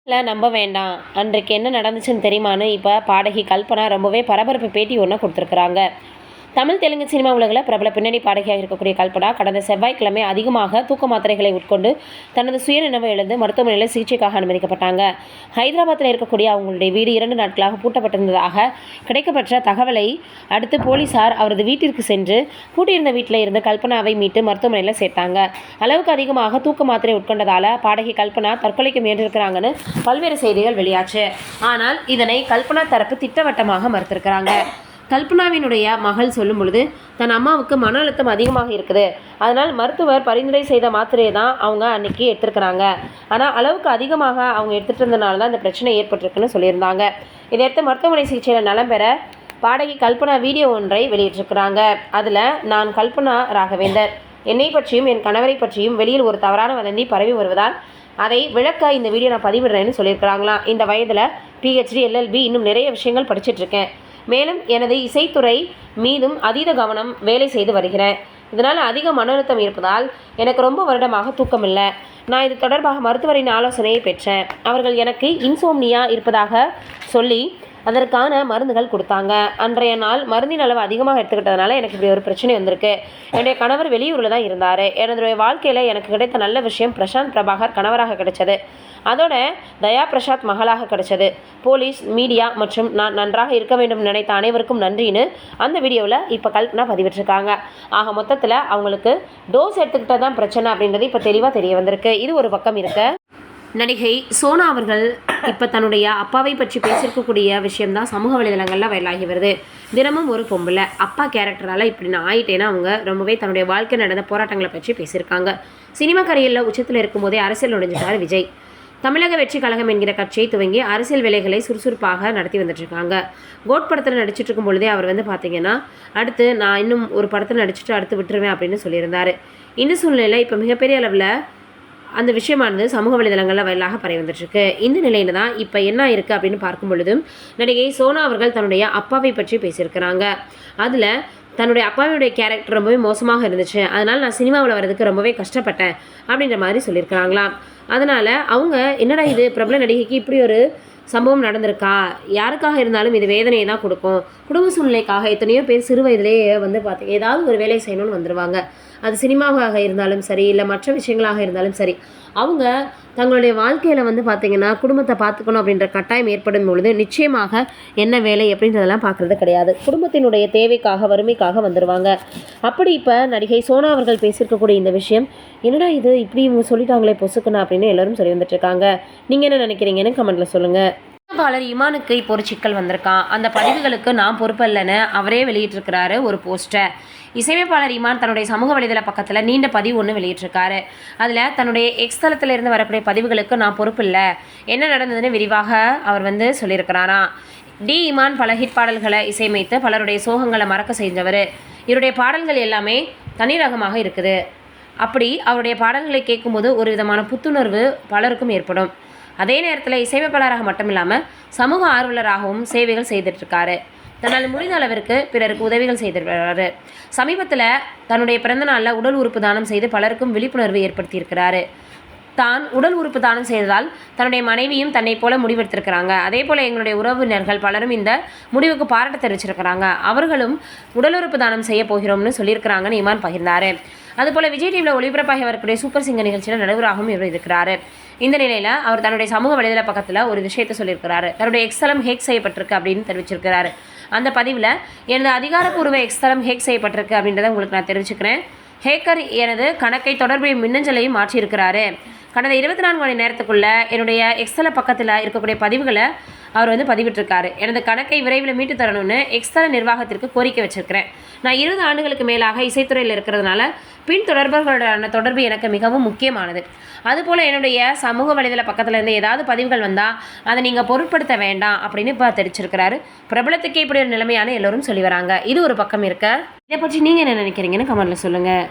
இல்லை நம்ப வேண்டாம். அன்றைக்கு என்ன நடந்துச்சுன்னு தெரியுமான்னு இப்போ பாடகி கல்பனா ரொம்பவே பரபரப்பு பேட்டி ஒன்று கொடுத்துருக்குறாங்க. தமிழ் தெலுங்கு சினிமா உலகில் பிரபல பின்னணி பாடகியாக இருக்கக்கூடிய கல்பனா கடந்த செவ்வாய்க்கிழமை அதிகமாக தூக்க மாத்திரைகளை உட்கொண்டு தனது சுயநினைவை இழந்து மருத்துவமனையில் சிகிச்சைக்காக அனுமதிக்கப்பட்டாங்க. ஹைதராபாத்தில் இருக்கக்கூடிய அவங்களுடைய வீடு 2 நாட்களாக பூட்டப்பட்டிருந்ததாக கிடைக்கப்பெற்ற தகவலை அடுத்து போலீசார் அவரது வீட்டிற்கு சென்று பூட்டியிருந்த வீட்டில் இருந்து கல்பனாவை மீட்டு மருத்துவமனையில் சேர்த்தாங்க. அளவுக்கு அதிகமாக தூக்க மாத்திரை உட்கொண்டதால பாடகி கல்பனா தற்கொலைக்கு முயன்றிருக்கிறாங்கன்னு பல்வேறு செய்திகள் வெளியாச்சு. ஆனால் இதனை கல்பனா தரப்பு திட்டவட்டமாக மறுத்திருக்கிறாங்க. கல்பனாவினுடைய மகள் சொல்லும் பொழுது தன் அம்மாவுக்கு மன அழுத்தம் அதிகமாக இருக்குது, அதனால் மருத்துவர் பரிந்துரை செய்த மாத்திரையை தான் அவங்க அன்னைக்கு எடுத்துருக்கிறாங்க. ஆனால் அளவுக்கு அதிகமாக அவங்க எடுத்துகிட்டு இருந்தனால தான் இந்த பிரச்சனை ஏற்பட்டிருக்குன்னு சொல்லியிருந்தாங்க. இதையடுத்து மருத்துவமனை சிகிச்சையில் நலம் பெற பாடகி கல்பனா வீடியோ ஒன்றை வெளியிட்டிருக்கிறாங்க. அதில் நான் கல்பனா ராகவேந்தர், என்னை பற்றியும் என் கணவரை பற்றியும் வெளியில் ஒரு தவறான வதந்தி பரவி வருவதால் அதை விளக்க இந்த வீடியோ நான் பதிவிடுறேன்னு சொல்லியிருக்கிறாங்களாம். இந்த வயதில் PhD LLB இன்னும் நிறைய விஷயங்கள் படிச்சுட்ருக்கேன். மேலும் எனது இசைத்துறை மீதும் அதீத கவனம் வேலை செய்து வருகிறேன். இதனால் அதிக மன அழுத்தம் இருப்பதால் எனக்கு ரொம்ப வருடமாக தூக்கம் இல்லை. நான் இது தொடர்பாக மருத்துவரின் ஆலோசனையை பெற்றேன். அவர்கள் எனக்கு இன்சோம்னியா இருப்பதாக சொல்லி அதற்கான மருந்துகள் கொடுத்தாங்க. அன்றைய நாள் மருந்தின் அளவு அதிகமாக எடுத்துக்கிட்டதுனால எனக்கு இப்படி ஒரு பிரச்சனை வந்திருக்கு. என்னுடைய கணவர் வெளியூரில் தான் இருந்தார். என்னுடைய வாழ்க்கையில் எனக்கு கிடைத்த நல்ல விஷயம் பிரசாந்த் பிரபாகர் கணவராக கிடைச்சது. அதோட தயா பிரசாத் மகளாக கிடைச்சது. போலீஸ், மீடியா மற்றும் நான் நன்றாக இருக்க வேண்டும் நினைத்த அனைவருக்கும் நன்றின்னு அந்த வீடியோவில் இப்போ கல்பனா பதிவிட்டிருக்காங்க. ஆக மொத்தத்தில் அவங்களுக்கு டோஸ் எடுத்துக்கிட்டது தான் பிரச்சனை அப்படின்றது இப்போ தெளிவாக தெரிய வந்திருக்கு. இது ஒரு பக்கம் இருக்க, நடிகை சோனா அவர்கள் இப்போ தன்னுடைய அப்பாவை பற்றி பேசியிருக்கக்கூடிய விஷயம்தான் சமூக வலைதளங்களில் வைரலாகி வருது. தினமும் ஒரு பொம்பளை அப்பா கேரக்டரால் இப்படி நான் ஆயிட்டேன்னா அவங்க ரொம்பவே தன்னுடைய வாழ்க்கை நடந்த போராட்டங்களை பற்றி பேசியிருக்காங்க. சினிமா கரையில் உச்சத்தில் இருக்கும்போதே அரசியல் நுழைஞ்சிட்டார் விஜய். தமிழக வெற்றி கழகம் என்கிற கட்சியை துவங்கி அரசியல் வேலைகளை சுறுசுறுப்பாக நடத்தி வந்துட்டுருக்காங்க. கோட் படத்தில் நடிச்சிட்டு இருக்கும் பொழுதே அவர் பார்த்தீங்கன்னா அடுத்து நான் இன்னும் ஒரு படத்தில் நடிச்சுட்டு அடுத்து விட்டுருவேன் அப்படின்னு சொல்லியிருந்தார். இந்த சூழ்நிலையில் இப்போ மிகப்பெரிய அளவில் அந்த விஷயமானது சமூக வலைதளங்களில் வைரலாக பரவி வந்துட்டுருக்கு. இந்த நிலையில் தான் இப்போ என்ன இருக்குது அப்படின்னு பார்க்கும் பொழுதும் நடிகை சோனா அவர்கள் தன்னுடைய அப்பாவை பற்றி பேசியிருக்கிறாங்க. அதில் தன்னுடைய அப்பாவுடைய கேரக்டர் ரொம்பவே மோசமாக இருந்துச்சு, அதனால் நான் சினிமாவில் வர்றதுக்கு ரொம்பவே கஷ்டப்பட்டேன் அப்படின்ற மாதிரி சொல்லியிருக்கிறாங்களாம். அதனால் அவங்க என்னடா இது பிரபல நடிகைக்கு இப்படி ஒரு சம்பவம் நடந்திருக்கா, யாருக்காக இருந்தாலும் இது வேதனையை தான் கொடுக்கும். குடும்ப சூழ்நிலைக்காக எத்தனையோ பேர் சிறு வயதிலேயே பார்த்தீங்க ஏதாவது ஒரு வேலை செய்யணும்னு வந்துடுவாங்க. அது சினிமாவாக இருந்தாலும் சரி, இல்லை மற்ற விஷயங்களாக இருந்தாலும் சரி, அவங்க தங்களுடைய வாழ்க்கையில் பார்த்திங்கன்னா குடும்பத்தை பார்த்துக்கணும் அப்படின்ற கட்டாயம் ஏற்படும் பொழுது நிச்சயமாக என்ன வேலை அப்படின்றதெல்லாம் பார்க்குறது கிடையாது. குடும்பத்தினுடைய தேவைக்காக வறுமைக்காக வந்துடுவாங்க. அப்படி இப்போ நடிகை சோனா அவர்கள் பேசியிருக்கக்கூடிய இந்த விஷயம் என்னடா இது இப்படி இவங்க சொல்லிட்டாங்களே பொசுக்குன்னு அப்படின்னு எல்லோரும் சொல்லி வந்துட்டுருக்காங்க. நீங்கள் என்ன நினைக்கிறீங்கன்னு கமெண்ட்டில் சொல்லுங்கள். பாலர் இமானுக்கு இப்போ ஒரு சிக்கல் வந்திருக்கான். அந்த பதிவுகளுக்கு நான் பொறுப்பல்லன்னு அவரே வெளியிட்டிருக்கிறாரு ஒரு போஸ்டர். இசையமைப்பாளர் இமான் தன்னுடைய சமூக வலைதள பக்கத்தில் நீண்ட பதிவு ஒன்று வெளியிட்டிருக்காரு. அதில் தன்னுடைய எக்ஸ்தலத்தில் இருந்து வரக்கூடிய பதிவுகளுக்கு நான் பொறுப்பு இல்லை, என்ன நடந்ததுன்னு விரிவாக அவர் சொல்லியிருக்கிறாராம். இமான் பல ஹிட் பாடல்களை இசையமைத்து பலருடைய சோகங்களை மறக்க செஞ்சவர். இவருடைய பாடல்கள் எல்லாமே தனி ரகமாக இருக்குது. அப்படி அவருடைய பாடல்களை கேட்கும்போது ஒரு விதமான புத்துணர்வு பலருக்கும் ஏற்படும். அதே நேரத்தில் இசையமைப்பாளராக மட்டும் இல்லாமல் சமூக ஆர்வலராகவும் சேவைகள் செய்துட்ருக்காரு. தன்னால் முடிந்த அளவிற்கு பிறருக்கு உதவிகள் செய்திருக்கிறாரு. சமீபத்தில் தன்னுடைய பிறந்த நாளில் உடல் உறுப்பு தானம் செய்து பலருக்கும் விழிப்புணர்வு ஏற்படுத்தியிருக்கிறாரு. தான் உடல் உறுப்பு தானம் செய்ததால் தன்னுடைய மனைவியும் தன்னை போல முடிவெடுத்திருக்கிறாங்க. அதே போல் எங்களுடைய உறவினர்கள் பலரும் இந்த முடிவுக்கு பாராட்டு தெரிவிச்சிருக்கிறாங்க. அவர்களும் உடல் உறுப்பு தானம் செய்ய போகிறோம்னு சொல்லியிருக்கிறாங்கன்னு இமான் பகிர்ந்தார். அதுபோல் விஜய் டிவியில் ஒளிபரப்பாகி வரக்கூடிய சூப்பர் சிங்கர் நிகழ்ச்சியில் நடுவராகவும் இவர் இருக்கிறார். இந்த நிலையில் அவர் தன்னுடைய சமூக வலைதள பக்கத்தில் ஒரு விஷயத்தை சொல்லியிருக்கிறாரு. தன்னுடைய எக்ஸ்தலம் ஹேக் செய்யப்பட்டிருக்கு அப்படின்னு தெரிவிச்சிருக்கிறாரு. அந்த பதிவில் எனது அதிகாரப்பூர்வ எக்ஸ்தலம் ஹேக் செய்யப்பட்டிருக்கு அப்படின்றத உங்களுக்கு நான் தெரிவிச்சுக்கிறேன். ஹேக்கர் எனது கணக்கை தொடர்புடைய மின்னஞ்சலையும் மாற்றியிருக்கிறாரு. கடந்த 24 மணி நேரத்துக்குள்ளே என்னுடைய எக்ஸ்தல பக்கத்தில் இருக்கக்கூடிய பதிவுகளை அவர் பதிவிட்டிருக்காரு. எனது கணக்கை விரைவில் மீட்டு தரணும்னு எக்ஸ்தல நிர்வாகத்திற்கு கோரிக்கை வச்சிருக்கிறேன். நான் 20 ஆண்டுகளுக்கு மேலாக இசைத்துறையில் இருக்கிறதுனால பின் தொடர்புகளுடான தொடர்பு எனக்கு மிகவும் முக்கியமானது. அதுபோல் என்னுடைய சமூக வலைதள பக்கத்தில் இருந்து ஏதாவது பதிவுகள் வந்தால் அதை நீங்கள் பொருட்படுத்த வேண்டாம் அப்படின்னு இப்போ தெரிவிச்சிருக்கிறாரு. பிரபலத்துக்கே இப்படி ஒரு நிலைமையான எல்லோரும் சொல்லி வராங்க. இது ஒரு பக்கம் இருக்க. இதை பற்றி நீங்கள் என்ன நினைக்கிறீங்கன்னு கமெண்ட்டில் சொல்லுங்கள்.